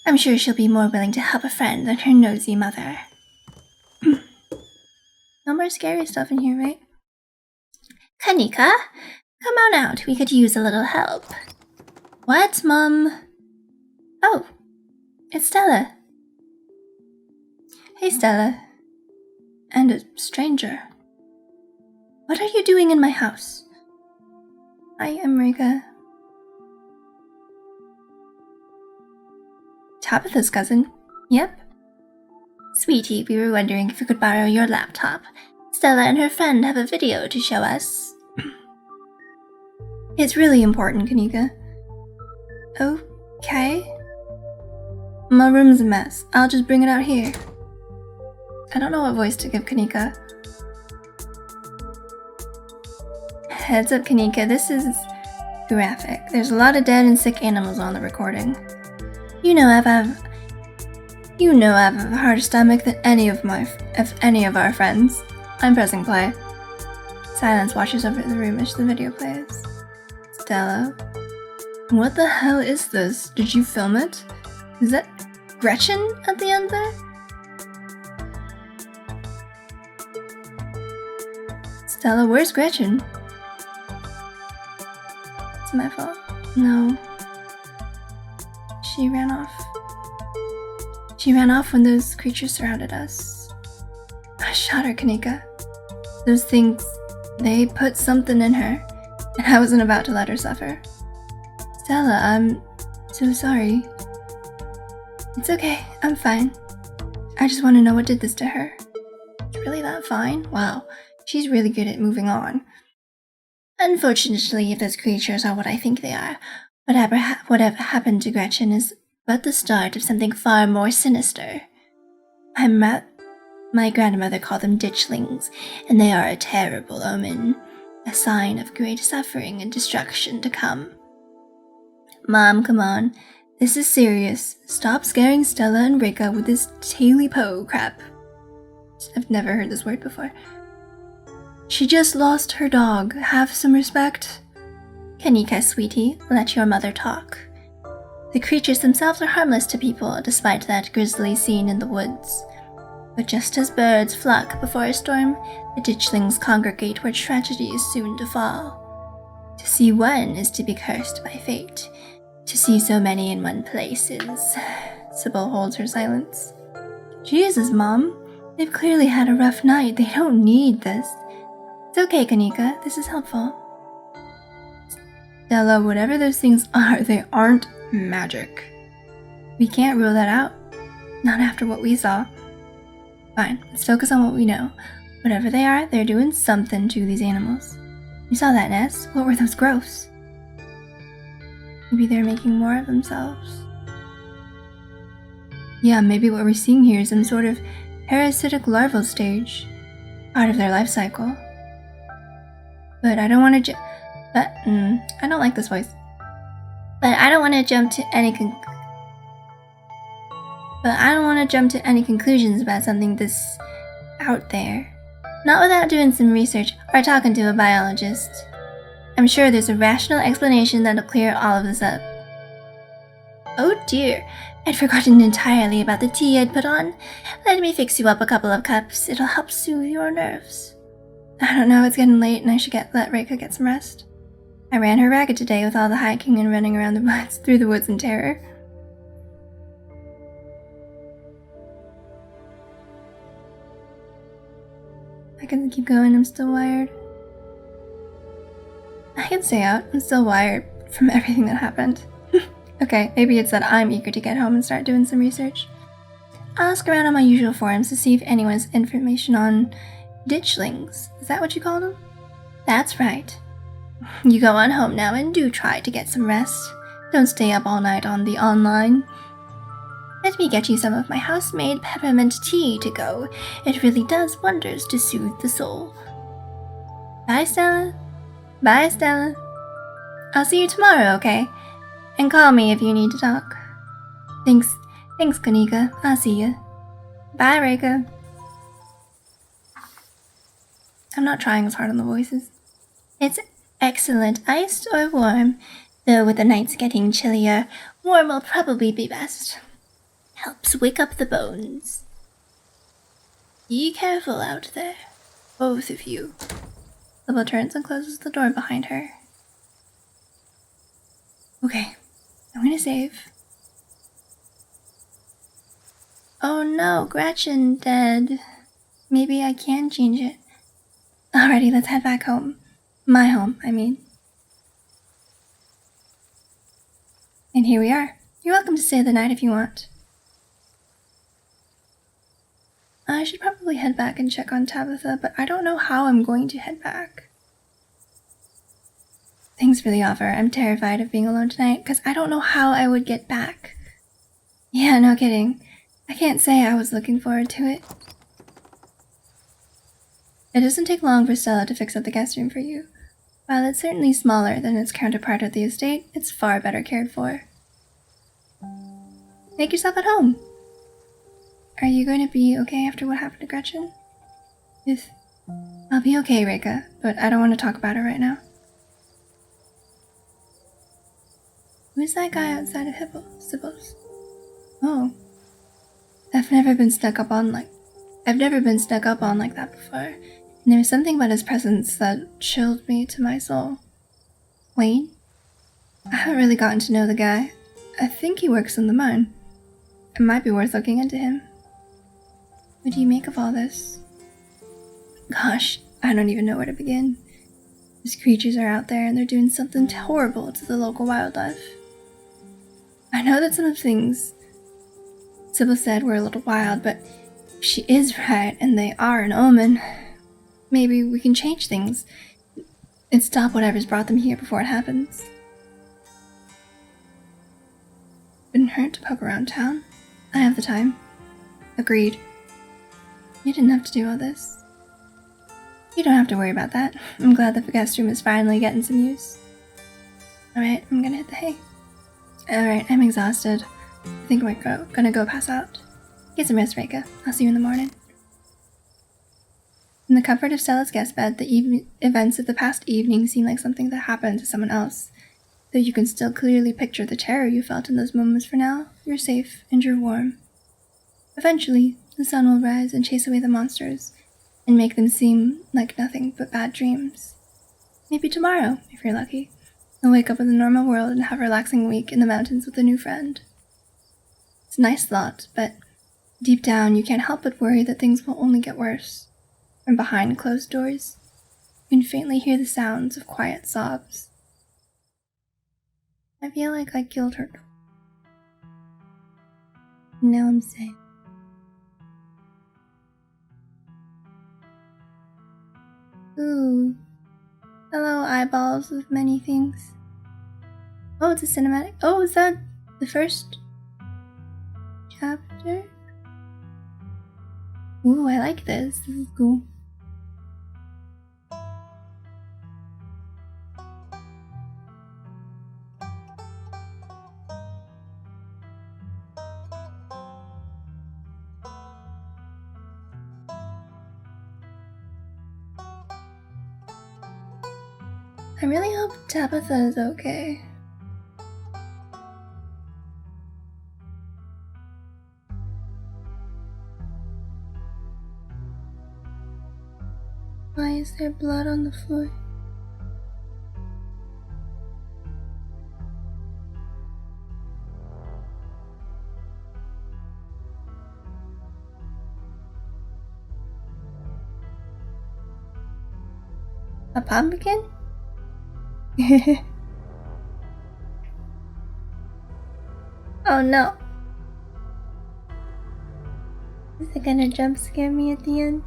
I'm sure she'll be more willing to help a friend than her nosy mother. No more scary stuff in here, right? Kanika, come on out. We could use a little help. What, Mum? Oh, it's Stella. Hey, Stella. And a stranger. What are you doing in my house? I am Rika. Tabitha's cousin. Yep. Sweetie, we were wondering if we could borrow your laptop. Stella and her friend have a video to show us. It's really important, Kanika. Okay. My room's a mess. I'll just bring it out here. I don't know what voice to give Kanika. Heads up, Kanika, this is graphic. There's a lot of dead and sick animals on the recording. You know I have a harder stomach than any of our friends. I'm pressing play. Silence washes over the room as the video plays. Stella. What the hell is this? Did you film it? Is that Gretchen at the end there? Stella, where's Gretchen? It's my fault. No. She ran off. She ran off when those creatures surrounded us. I shot her, Kanika. Those things, they put something in her, and I wasn't about to let her suffer. Stella, I'm so sorry. It's okay, I'm fine. I just want to know what did this to her. You're really that fine? Wow, she's really good at moving on. Unfortunately, if those creatures are what I think they are, whatever happened to Gretchen is but the start of something far more sinister. My grandmother called them ditchlings, and they are a terrible omen, a sign of great suffering and destruction to come. Mom, come on. This is serious. Stop scaring Stella and Rika with this taily-po crap. I've never heard this word before. She just lost her dog. Have some respect. Kanika, sweetie, let your mother talk. The creatures themselves are harmless to people, despite that grisly scene in the woods. But just as birds flock before a storm, the ditchlings congregate where tragedy is soon to fall. To see one is to be cursed by fate. To see so many in one place is... Sybil holds her silence. Jesus, Mom. They've clearly had a rough night. They don't need this. It's okay, Kanika. This is helpful. Stella, whatever those things are, they aren't magic. We can't rule that out. Not after what we saw. Fine, let's focus on what we know. Whatever they are, they're doing something to these animals. You saw that, Ness. What were those growths? Maybe they're making more of themselves. Yeah, maybe what we're seeing here is some sort of parasitic larval stage. Part of their life cycle. But I don't want to I don't like this voice. But I don't want to jump to any conclusions about something this out there. Not without doing some research or talking to a biologist. I'm sure there's a rational explanation that'll clear all of this up. Oh dear, I'd forgotten entirely about the tea I'd put on. Let me fix you up a couple of cups. It'll help soothe your nerves. I don't know, it's getting late and I should let Reika get some rest. I ran her ragged today with all the hiking and running around the woods, through the woods in terror. I can keep going, I'm still wired. I can stay out, I'm still wired from everything that happened. Okay, maybe it's that I'm eager to get home and start doing some research. I'll ask around on my usual forums to see if anyone has information on ditchlings. Is that what you call them? That's right. You go on home now and do try to get some rest. Don't stay up all night on the online. Let me get you some of my house-made peppermint tea to go. It really does wonders to soothe the soul. Bye, Stella. Bye, Stella. I'll see you tomorrow, okay? And call me if you need to talk. Thanks, Kanika. I'll see you. Bye, Reika. I'm not trying as hard on the voices. It's excellent, iced or warm. Though with the nights getting chillier, warm will probably be best. Helps wake up the bones. Be careful out there, both of you. Sybil turns and closes the door behind her. Okay, I'm gonna save. Oh no, Gretchen dead. Maybe I can change it. Alrighty, let's head back home. My home, I mean. And here we are. You're welcome to stay the night if you want. I should probably head back and check on Tabitha, but I don't know how I'm going to head back. Thanks for the offer. I'm terrified of being alone tonight, because I don't know how I would get back. Yeah, no kidding. I can't say I was looking forward to it. It doesn't take long for Stella to fix up the guest room for you. While it's certainly smaller than its counterpart at the estate, it's far better cared for. Make yourself at home. Are you going to be okay after what happened to Gretchen? I'll be okay, Reika, but I don't want to talk about it right now. Who's that guy outside of Sybil's? Oh. I've never been snuck up on like that before. And there was something about his presence that chilled me to my soul. Wayne? I haven't really gotten to know the guy. I think he works in the mine. It might be worth looking into him. What do you make of all this? Gosh, I don't even know where to begin. These creatures are out there and they're doing something horrible to the local wildlife. I know that some of the things Sybil said were a little wild, but if she is right and they are an omen, maybe we can change things and stop whatever's brought them here before it happens. Wouldn't hurt to poke around town. I have the time. Agreed. You didn't have to do all this. You don't have to worry about that. I'm glad the guest room is finally getting some use. Alright, I'm gonna hit the hay. Alright, I'm exhausted. I think we're gonna go pass out. Get some rest, Reika. I'll see you in the morning. In the comfort of Stella's guest bed, the events of the past evening seem like something that happened to someone else. Though you can still clearly picture the terror you felt in those moments, for now, you're safe and you're warm. Eventually, the sun will rise and chase away the monsters, and make them seem like nothing but bad dreams. Maybe tomorrow, if you're lucky, you'll wake up in the normal world and have a relaxing week in the mountains with a new friend. It's a nice thought, but deep down you can't help but worry that things will only get worse. From behind closed doors, you can faintly hear the sounds of quiet sobs. I feel like I killed her. Now I'm safe. Ooh. Hello, eyeballs of many things. Oh, it's a cinematic. Oh, is that the first chapter? Ooh, I like this. This is cool. I really hope Tabitha is okay. Why is there blood on the floor? A pumpkin? Oh no. Is it gonna jump scare me at the end?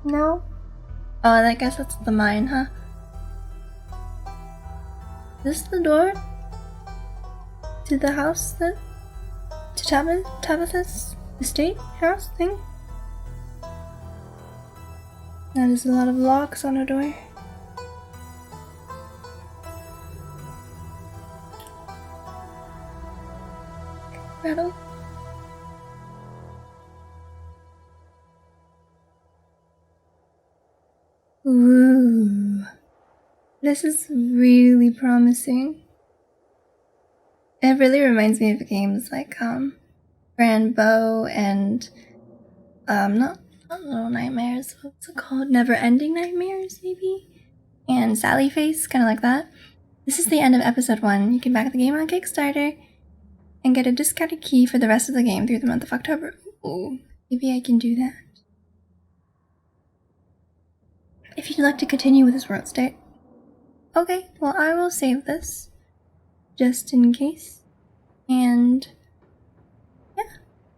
No? Oh, I guess that's the mine, huh? Is this the door to the house that... to Tabitha's estate house thing? That is a lot of locks on a door. Rattle. Ooh, this is really promising. It really reminds me of games like Rambo and not Little Nightmares. What's it called? Never Ending Nightmares, maybe, and Sally Face, kind of like that. This is the end of episode 1. You can back the game on Kickstarter and get a discounted key for the rest of the game through the month of October. Ooh, maybe I can do that. If you'd like to continue with this world state. Okay, well I will save this, just in case. And yeah,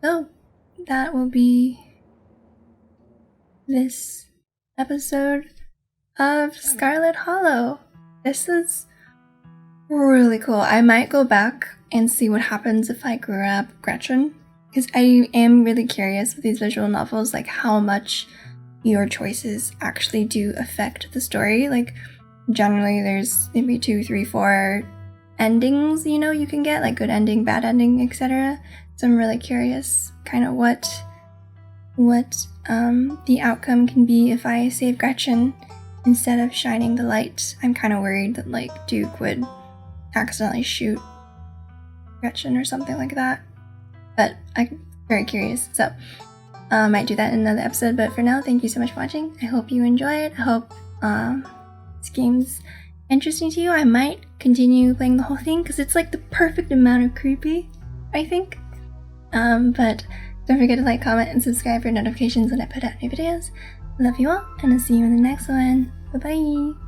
so that will be this episode of Scarlet Hollow. This is really cool. I might go back and see what happens if I grab Gretchen, because I am really curious with these visual novels, like how much your choices actually do affect the story. Like generally there's maybe 2, 3, 4 endings, you know, you can get, like good ending, bad ending, etc. So I'm really curious kind of what the outcome can be if I save Gretchen instead of shining the light. I'm kind of worried that like Duke would accidentally shoot Gretchen or something like that, but I'm very curious, so I might do that in another episode. But for now, thank you so much for watching. I hope you enjoy it. I hope this game's interesting to you. I might continue playing the whole thing because it's like the perfect amount of creepy, I think. But don't forget to like, comment, and subscribe for notifications when I put out new videos. Love you all, and I'll see you in the next one. Bye bye.